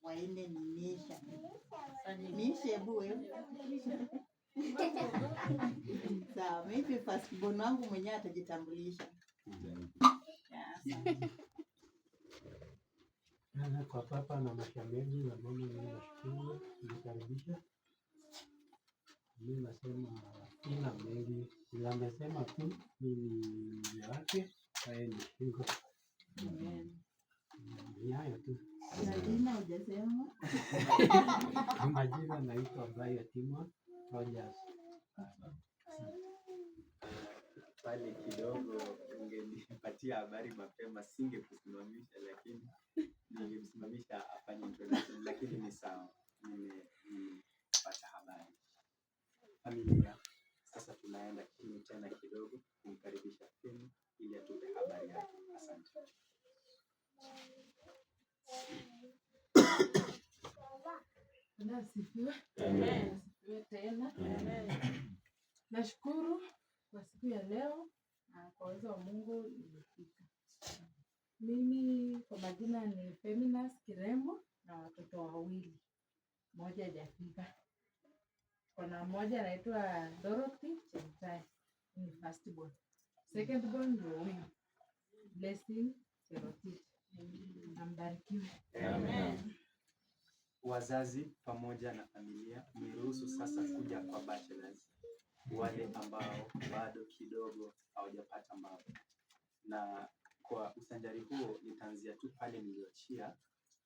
waende ni Misha. Misha buwe. Sawa, maybe first born wangu mwenyewe atajitambulisha. Kwa papa na mashameni na mama ninashukuru kunikaribisha. Mimi nasema ina mengi ila amesema tu mimi yake yeye ni shingo. Ni hayo tu. Jina hujasema? Majina naitwa Brian Timwa Rogers. Pale kidogo ungenipatia habari mapema singekusimamisha, lakini ningemsimamisha afanye introduction, lakini ni sawa. Nimepata habari. Familia, sasa tunaenda chini tena kidogo kumkaribisha Femi ili atupe habari yake. Asante. Asifiwe tena. Nashukuru kwa siku ya leo na kwa uwezo wa Mungu nimefika. Mimi kwa majina ni Feminas Kirembo na watoto wawili. Mmoja hajafika. Kuna mmoja anaitwa Dorothy Chemtai, ni first born. Second born ndio huyu Blessing Cherotich. Ambarikiwe. Amen. Wazazi pamoja na familia, niruhusu sasa kuja kwa bachelors, wale ambao bado kidogo hawajapata mambo. Na kwa usanjari huo nitaanzia tu pale niliyoachia.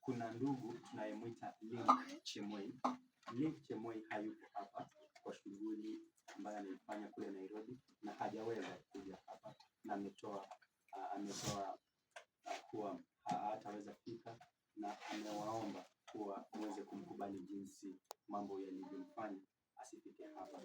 Kuna ndugu tunayemwita Link Chemoi. Link Chemoi hayupo hapa kwa shughuli ambayo anaifanya kule Nairobi na hajaweza kuja hapa, na ametoa kuwa hataweza fika, na amewaomba kuwa muweze kumkubali jinsi mambo yalivyomfanya asifike hapa.